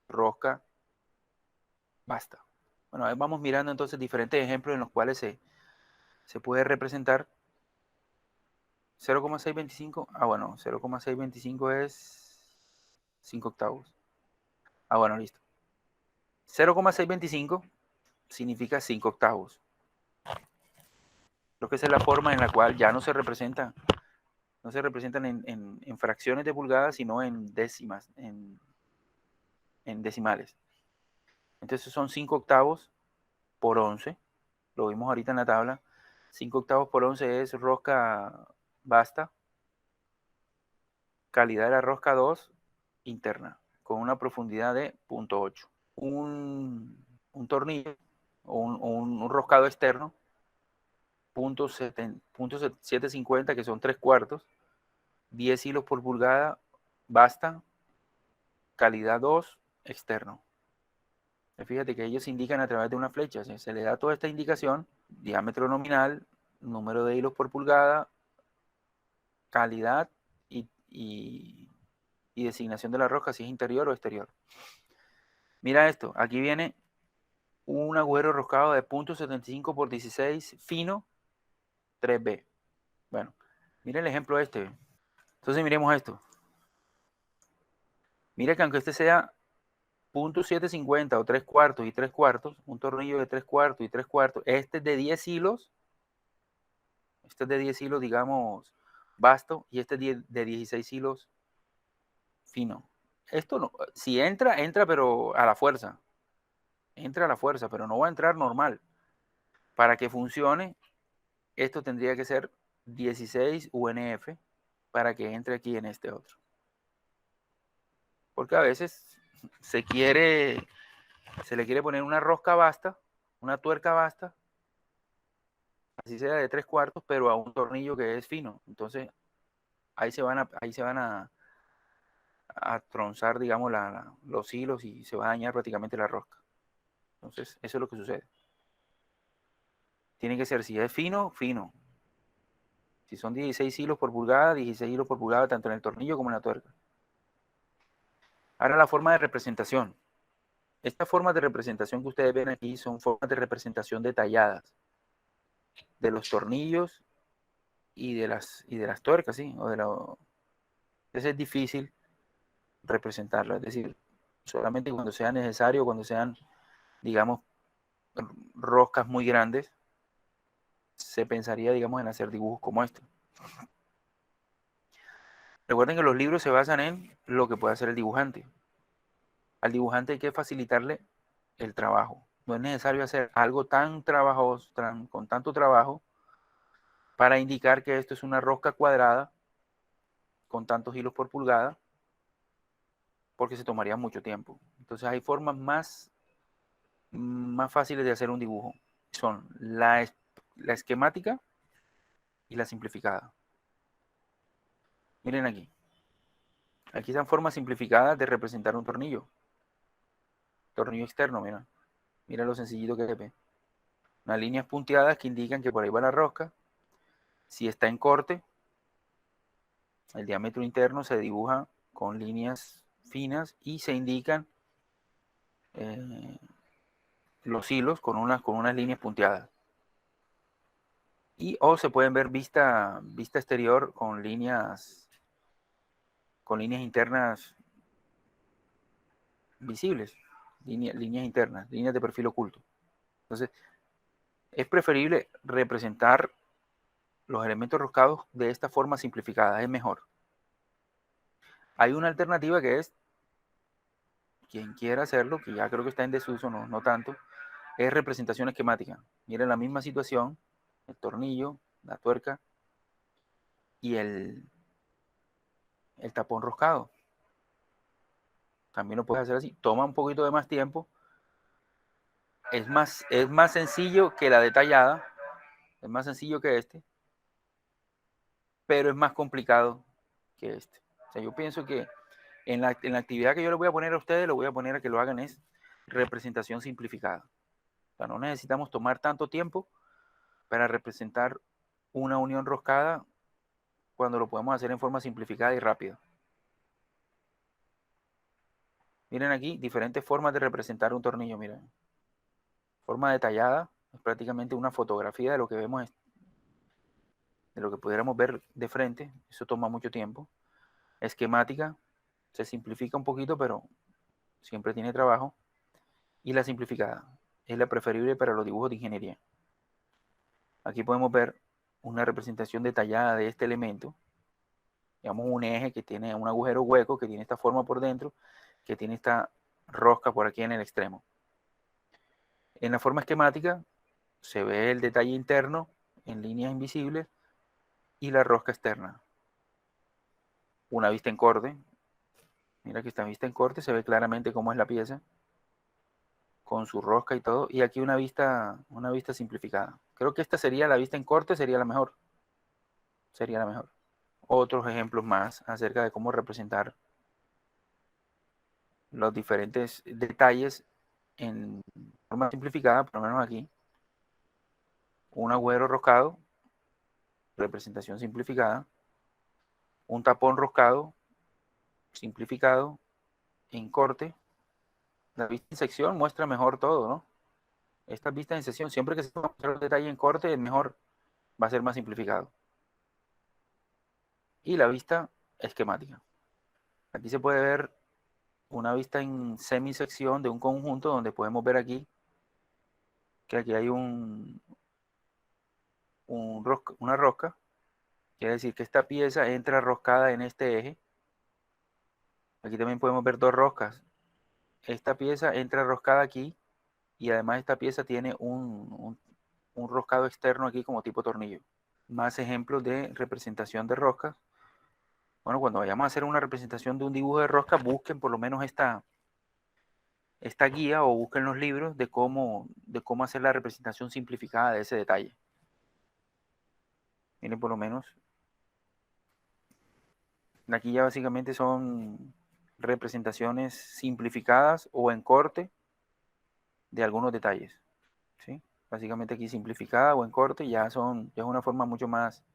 Speaker 1: rosca basta. Bueno, ahí vamos mirando entonces diferentes ejemplos en los cuales se puede representar 0,625. Bueno, 0,625 es 5 octavos. Bueno, listo. 0,625 significa 5 octavos. Lo que es la forma en la cual ya no se representan en fracciones de pulgadas, sino en décimas, en decimales. Entonces son 5 octavos por 11. Lo vimos ahorita en la tabla. 5 octavos por 11 es rosca basta. Calidad de la rosca 2 interna, con una profundidad de 0,8. Un tornillo o un roscado externo, 0,750, que son 3/4, 10 hilos por pulgada, basta, calidad 2, externo. Fíjate que ellos indican a través de una flecha, se le da toda esta indicación, diámetro nominal, número de hilos por pulgada, calidad y designación de la rosca, si es interior o exterior. Mira esto, aquí viene un agujero roscado de 0,75 por 16 fino 3B. Bueno, mira el ejemplo este. Entonces miremos esto. Mira que aunque este sea 0,750 o 3/4 y 3/4, un tornillo de 3/4 y 3/4, este es de 10 hilos, digamos, basto, y este es de 16 hilos fino. Esto no, si entra, pero a la fuerza. Entra a la fuerza, pero no va a entrar normal. Para que funcione, esto tendría que ser 16 UNF para que entre aquí en este otro. Porque a veces se le quiere poner una rosca basta, una tuerca basta, así sea de 3/4, pero a un tornillo que es fino. Entonces, ahí se van a tronzar, digamos, los hilos y se va a dañar prácticamente la rosca. Entonces, eso es lo que sucede. Tiene que ser, si es fino, fino. Si son 16 hilos por pulgada, 16 hilos por pulgada, tanto en el tornillo como en la tuerca. Ahora la forma de representación. Estas formas de representación que ustedes ven aquí son formas de representación detalladas de los tornillos y de las tuercas, ¿sí? Entonces es difícil representarlo, es decir, solamente cuando sea necesario, cuando sean, digamos, roscas muy grandes, se pensaría, digamos, en hacer dibujos como este. Recuerden que los libros se basan en lo que puede hacer el dibujante. Al dibujante hay que facilitarle el trabajo. No es necesario hacer algo tan trabajoso, con tanto trabajo, para indicar que esto es una rosca cuadrada con tantos hilos por pulgada, porque se tomaría mucho tiempo. Entonces hay formas más fáciles de hacer un dibujo. Son la esquemática y la simplificada. Miren aquí. Aquí están formas simplificadas de representar un tornillo. Tornillo externo, mira. Mira lo sencillito que es. Unas líneas punteadas que indican que por ahí va la rosca. Si está en corte, el diámetro interno se dibuja con líneas finas y se indican eh, los hilos con unas líneas punteadas. O se pueden ver vista exterior con líneas internas visibles, líneas internas, líneas de perfil oculto. Entonces, es preferible representar los elementos roscados de esta forma simplificada, es mejor. Hay una alternativa que es, quien quiera hacerlo, que ya creo que está en desuso, no tanto, es representación esquemática. Miren la misma situación, el tornillo, la tuerca y el tapón roscado. También lo puedes hacer así. Toma un poquito de más tiempo. Es más sencillo que la detallada. Es más sencillo que este. Pero es más complicado que este. O sea, yo pienso que en la actividad que yo le voy a poner a ustedes, lo voy a poner a que lo hagan es representación simplificada. O sea, no necesitamos tomar tanto tiempo para representar una unión roscada cuando lo podemos hacer en forma simplificada y rápida. Miren aquí diferentes formas de representar un tornillo. Miren, forma detallada es prácticamente una fotografía de lo que vemos, de lo que pudiéramos ver de frente. Eso toma mucho tiempo. Esquemática se simplifica un poquito, pero siempre tiene trabajo. Y la simplificada es la preferible para los dibujos de ingeniería. Aquí podemos ver una representación detallada de este elemento. Digamos un eje que tiene un agujero hueco, que tiene esta forma por dentro, que tiene esta rosca por aquí en el extremo. En la forma esquemática se ve el detalle interno en líneas invisibles y la rosca externa. Una vista en corte. Mira que esta vista en corte se ve claramente cómo es la pieza, con su rosca y todo. Y aquí una vista simplificada. Creo que esta sería la vista en corte, sería la mejor. Sería la mejor. Otros ejemplos más acerca de cómo representar los diferentes detalles en forma simplificada, por lo menos aquí. Un agujero roscado, representación simplificada. Un tapón roscado, simplificado, en corte. La vista en sección muestra mejor todo, ¿no? Esta vista en sección, siempre que se muestra el detalle en corte, es mejor, va a ser más simplificado. Y la vista esquemática. Aquí se puede ver una vista en semisección de un conjunto donde podemos ver aquí que aquí hay una rosca. Quiere decir que esta pieza entra roscada en este eje. Aquí también podemos ver dos roscas. Esta pieza entra roscada aquí y además esta pieza tiene un roscado externo aquí como tipo tornillo. Más ejemplos de representación de roscas. Bueno, cuando vayamos a hacer una representación de un dibujo de rosca, busquen por lo menos esta guía o busquen los libros de cómo hacer la representación simplificada de ese detalle. Miren, por lo menos, aquí ya básicamente son representaciones simplificadas o en corte de algunos detalles, ¿sí? Básicamente aquí simplificada o en corte ya es una forma mucho más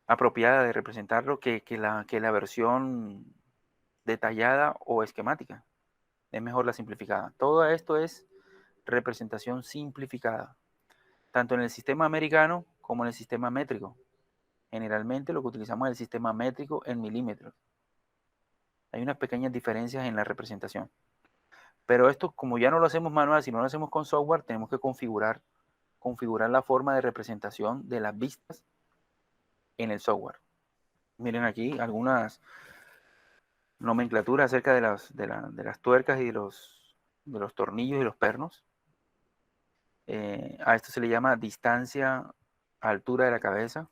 Speaker 1: apropiada de representarlo que la versión detallada o esquemática. Es mejor la simplificada. Todo esto es representación simplificada, tanto en el sistema americano como en el sistema métrico. Generalmente lo que utilizamos es el sistema métrico en milímetros. Hay unas pequeñas diferencias en la representación. Pero esto, como ya no lo hacemos manual, sino lo hacemos con software, tenemos que configurar la forma de representación de las vistas en el software. Miren aquí algunas nomenclaturas acerca de las tuercas y de los tornillos y los pernos. A esto se le llama distancia a altura de la cabeza.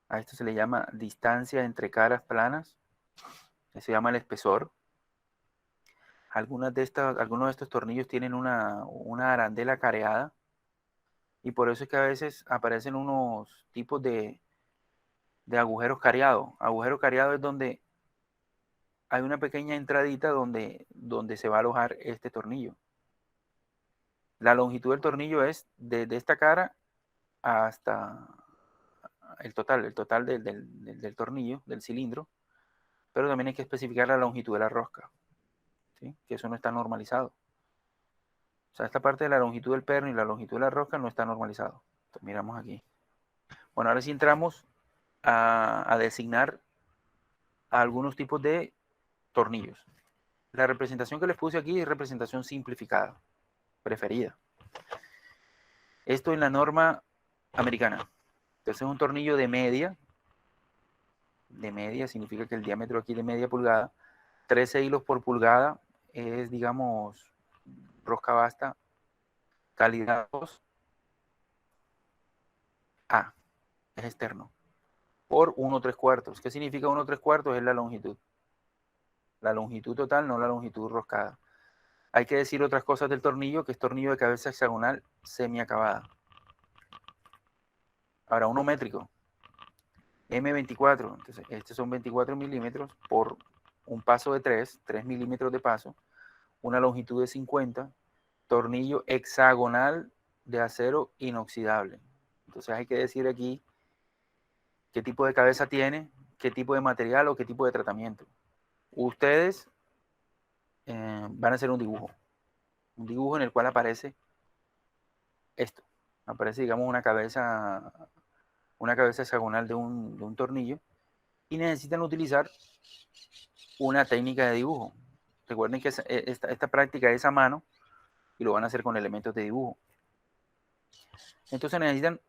Speaker 1: A esto se le llama distancia entre caras planas. Se llama el espesor. Algunos de estos tornillos tienen una arandela careada. Y por eso es que a veces aparecen unos tipos de agujeros cariados. Agujero cariado es donde hay una pequeña entradita donde se va a alojar este tornillo. La longitud del tornillo es desde esta cara hasta el total del tornillo, del cilindro, pero también hay que especificar la longitud de la rosca, ¿sí? Que eso no está normalizado. O sea, esta parte de la longitud del perno y la longitud de la rosca no está normalizado. Entonces, miramos aquí. Bueno, ahora sí entramos a designar algunos tipos de tornillos. La representación que les puse aquí es representación simplificada, preferida. Esto en la norma americana. Entonces es un tornillo de media significa que el diámetro aquí de media pulgada, 13 hilos por pulgada, es, digamos, rosca basta, calidad 2A, es externo, por 1/3. ¿Qué significa 1/3? Es la longitud. La longitud total, no la longitud roscada. Hay que decir otras cosas del tornillo, que es tornillo de cabeza hexagonal semiacabada. Ahora, uno métrico, M24, entonces estos son 24 milímetros por un paso de 3 milímetros de paso, una longitud de 50, tornillo hexagonal de acero inoxidable. Entonces hay que decir aquí qué tipo de cabeza tiene, qué tipo de material o qué tipo de tratamiento. Ustedes van a hacer un dibujo en el cual aparece esto. Aparece, digamos, una cabeza hexagonal de un tornillo y necesitan utilizar una técnica de dibujo. Recuerden que esta práctica es a mano y lo van a hacer con elementos de dibujo. Entonces necesitan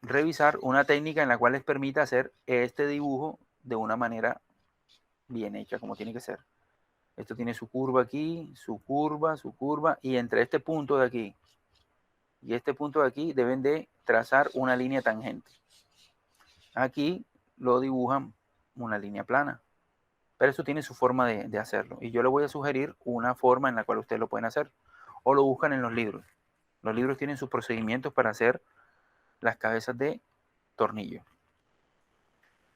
Speaker 1: revisar una técnica en la cual les permita hacer este dibujo de una manera bien hecha, como tiene que ser. Esto tiene su curva aquí, su curva, y entre este punto de aquí y este punto de aquí deben de trazar una línea tangente. Aquí lo dibujan una línea plana, pero eso tiene su forma de hacerlo. Y yo le voy a sugerir una forma en la cual ustedes lo pueden hacer, o lo buscan en los libros. Los libros tienen sus procedimientos para hacer las cabezas de tornillo.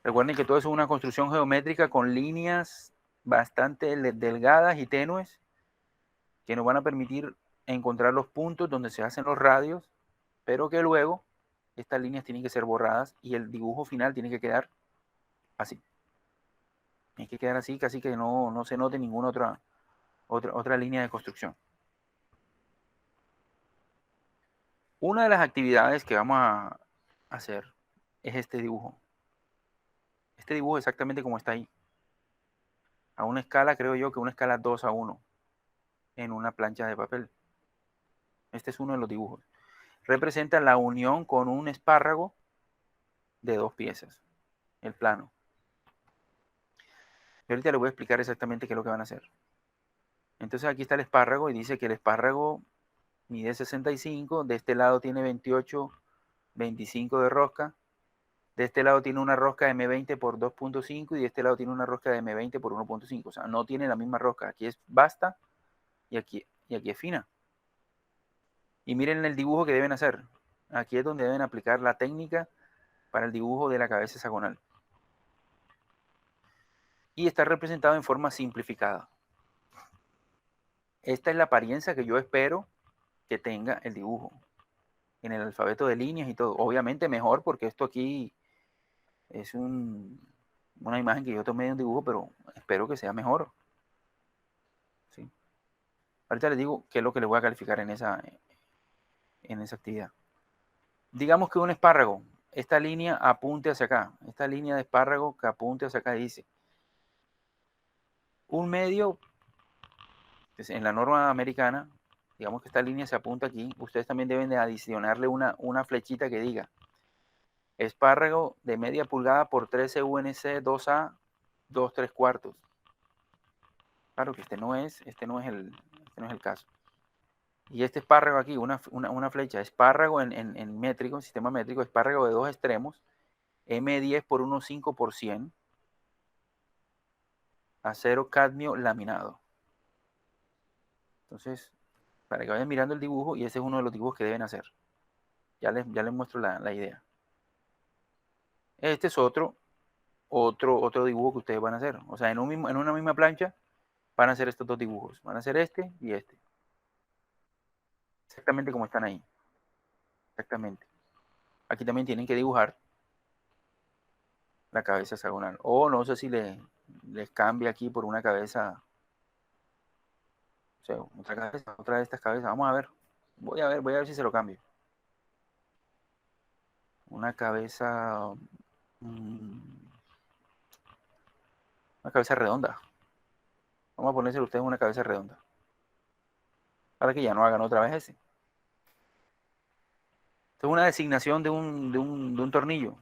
Speaker 1: Recuerden que todo eso es una construcción geométrica con líneas bastante delgadas y tenues que nos van a permitir encontrar los puntos donde se hacen los radios, pero que luego estas líneas tienen que ser borradas y el dibujo final tiene que quedar así. Tiene que quedar así, casi que no se note ninguna otra línea de construcción. Una de las actividades que vamos a hacer es este dibujo. Este dibujo exactamente como está ahí. A una escala, creo yo que una escala 2:1 en una plancha de papel. Este es uno de los dibujos. Representa la unión con un espárrago de 2 piezas, el plano. Y ahorita les voy a explicar exactamente qué es lo que van a hacer. Entonces aquí está el espárrago y dice que el espárrago mide 65, de este lado tiene 28, 25 de rosca, de este lado tiene una rosca de M20 por 2.5 y de este lado tiene una rosca de M20 por 1.5. O sea, no tiene la misma rosca. Aquí es basta y aquí es fina. Y miren el dibujo que deben hacer. Aquí es donde deben aplicar la técnica para el dibujo de la cabeza hexagonal. Y está representado en forma simplificada. Esta es la apariencia que yo espero que tenga el dibujo. En el alfabeto de líneas y todo. Obviamente mejor porque esto aquí es una imagen que yo tomé de un dibujo, pero espero que sea mejor. ¿Sí? Ahorita les digo qué es lo que les voy a calificar en esa actividad. Digamos que un espárrago, esta línea apunte hacia acá, esta línea de espárrago que apunte hacia acá dice, un medio, pues, en la norma americana, digamos que esta línea se apunta aquí, ustedes también deben de adicionarle una flechita que diga, espárrago de media pulgada por 13 UNC 2A 2 3/4. Claro que este no es el caso. Y este espárrago aquí, una flecha, espárrago en métrico, en sistema métrico, espárrago de dos extremos, M10 por 1,5 por 100, acero cadmio laminado. Entonces, para que vayan mirando el dibujo, y ese es uno de los dibujos que deben hacer. Ya les muestro la idea. Este es otro dibujo que ustedes van a hacer. O sea, en una misma plancha van a hacer estos dos dibujos. Van a hacer este y este. Exactamente como están ahí. Exactamente. Aquí también tienen que dibujar la cabeza hexagonal. O no sé si les cambia aquí por una cabeza, o sea, otra cabeza, otra de estas cabezas. Vamos a ver. Voy a ver si se lo cambio. Una cabeza, una cabeza redonda. Vamos a ponerse ustedes una cabeza redonda. Para que ya no hagan otra vez ese. Esto es una designación de un tornillo.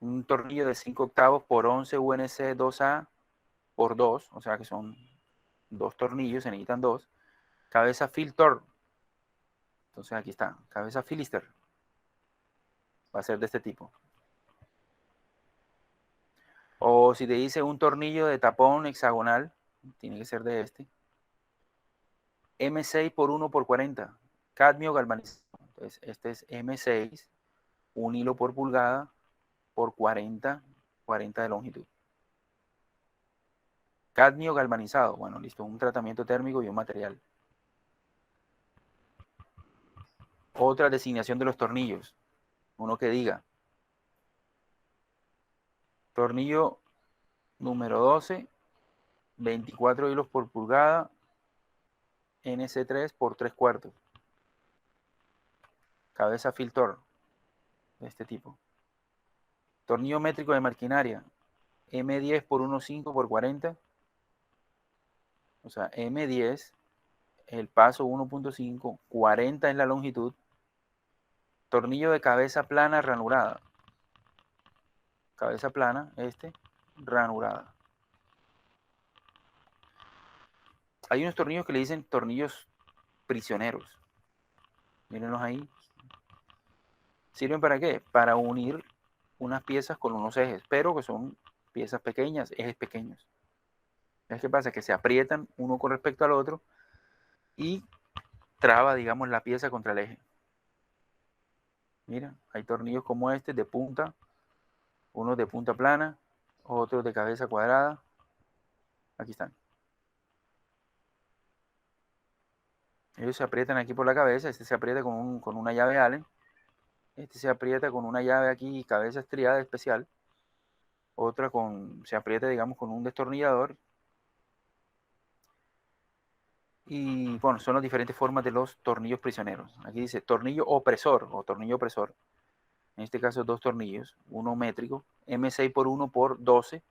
Speaker 1: Un tornillo de 5 octavos por 11 UNC 2A por 2. O sea que son dos tornillos, se necesitan dos. Cabeza Filtor. Entonces aquí está. Cabeza Philister. Va a ser de este tipo. O si te dice un tornillo de tapón hexagonal, tiene que ser de este. M6 por 1 por 40. Cadmio galvanizado. Entonces este es M6, un hilo por pulgada por 40 de longitud. Cadmio galvanizado. Bueno, listo. Un tratamiento térmico y un material. Otra designación de los tornillos. Uno que diga. Tornillo número 12, 24 hilos por pulgada, NC3 por 3/4. Cabeza Filtor, de este tipo. Tornillo métrico de maquinaria, M10 por 1,5 por 40. O sea, M10, el paso 1,5, 40 es la longitud. Tornillo de cabeza plana ranurada. Cabeza plana, ranurada. Hay unos tornillos que le dicen tornillos prisioneros. Mírenlos ahí. ¿Sirven para qué? Para unir unas piezas con unos ejes, pero que son piezas pequeñas, ejes pequeños. ¿Qué pasa? Que se aprietan uno con respecto al otro y traba, digamos, la pieza contra el eje. Mira, hay tornillos como este de punta, unos de punta plana, otros de cabeza cuadrada. Aquí están. Ellos se aprietan aquí por la cabeza, este se aprieta con una llave Allen, este se aprieta con una llave aquí, cabeza estriada especial, otra se aprieta, digamos, con un destornillador. Y bueno, son las diferentes formas de los tornillos prisioneros. Aquí dice tornillo opresor o tornillo opresor. En este caso, dos tornillos, uno métrico, M6 por 1 por 12.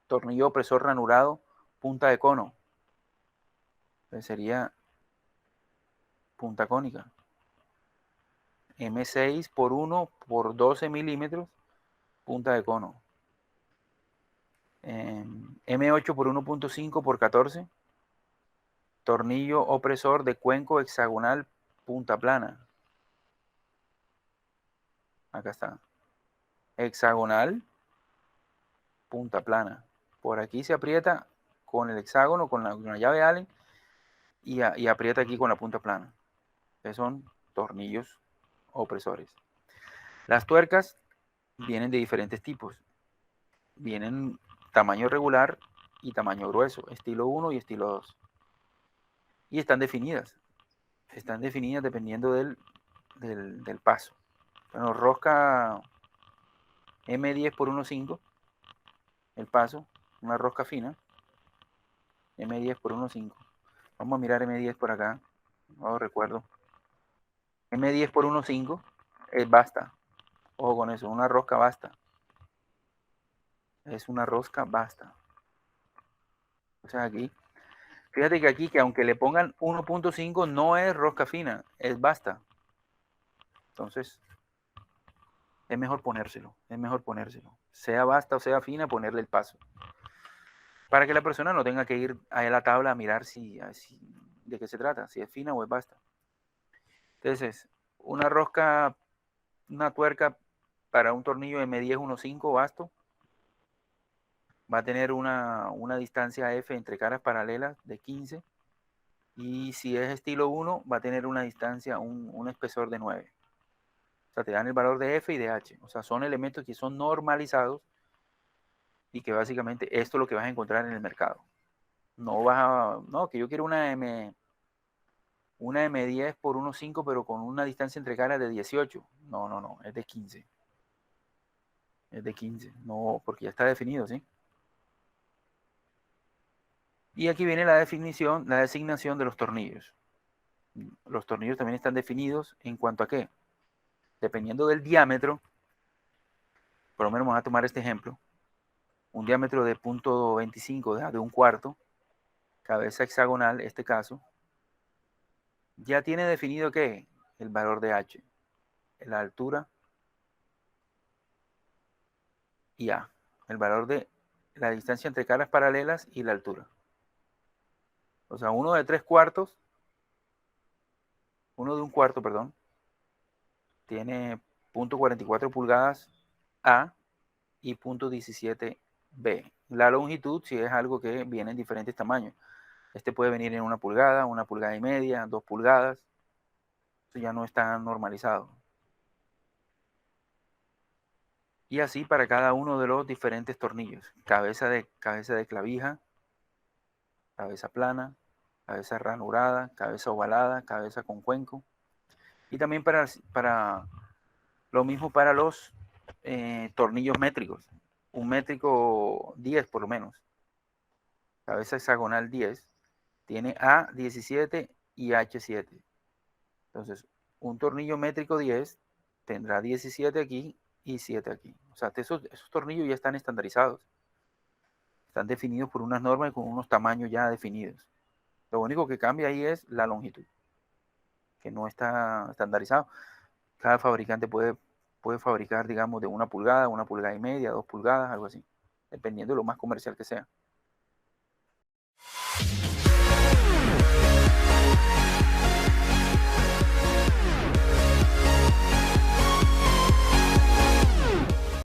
Speaker 1: Tornillo opresor ranurado, punta de cono. Entonces sería punta cónica. M6 por 1 por 12 milímetros, punta de cono. M8 por 1,5 por 14. Tornillo opresor de cuenco hexagonal, punta plana. Acá está. Hexagonal, punta plana. Por aquí se aprieta con el hexágono, con la llave Allen, y aprieta aquí con la punta plana. Que son tornillos opresores. Las tuercas vienen de diferentes tipos. Vienen tamaño regular y tamaño grueso, estilo 1 y estilo 2. Y están definidas. Están definidas dependiendo del paso. Bueno, rosca M10 por 1,5, el paso, una rosca fina. M10 por 1.5. Vamos a mirar M10 por acá. No recuerdo. M10 por 1.5 es basta. Ojo con eso, una rosca basta. Es una rosca basta. O sea, aquí, fíjate que aquí, que aunque le pongan 1.5, no es rosca fina, es basta. Entonces, es mejor ponérselo, es mejor ponérselo. Sea basta o sea fina, ponerle el paso. Para que la persona no tenga que ir a la tabla a mirar de qué se trata, si es fina o es basta. Entonces, una rosca, una tuerca para un tornillo M10 1.5 basto, va a tener una distancia F entre caras paralelas de 15, y si es estilo 1 va a tener una distancia, un espesor de 9. O sea, te dan el valor de F y de H. O sea, son elementos que son normalizados y que básicamente esto es lo que vas a encontrar en el mercado. No, que yo quiero una M10 por 1.5 pero con una distancia entre caras de 18. No, es de 15. Es de 15, no, porque ya está definido, ¿sí? Y aquí viene la definición, la designación de los tornillos. Los tornillos también están definidos en cuanto a qué. Dependiendo del diámetro, por lo menos vamos a tomar este ejemplo, un diámetro de 0.25, de un cuarto, cabeza hexagonal, este caso, ya tiene definido qué, el valor de H, la altura y A, el valor de la distancia entre caras paralelas y la altura. O sea, uno de 3 cuartos, uno de un cuarto, perdón, tiene 0.44 pulgadas A y 0.17 B. La longitud, si es algo que viene en diferentes tamaños. Este puede venir en 1 pulgada y media, 2 pulgadas. Eso ya no está normalizado. Y así para cada uno de los diferentes tornillos. Cabeza de clavija, cabeza plana, cabeza ranurada, cabeza ovalada, cabeza con cuenco. Y también para lo mismo para los tornillos métricos. Un métrico 10 por lo menos. Cabeza hexagonal 10. Tiene A17 y H7. Entonces, un tornillo métrico 10 tendrá 17 aquí y 7 aquí. O sea, esos tornillos ya están estandarizados. Están definidos por unas normas y con unos tamaños ya definidos. Lo único que cambia ahí es la longitud, que no está estandarizado. Cada fabricante puede fabricar, digamos, de 1 pulgada, 1 pulgada y media, 2 pulgadas, algo así, dependiendo de lo más comercial que sea.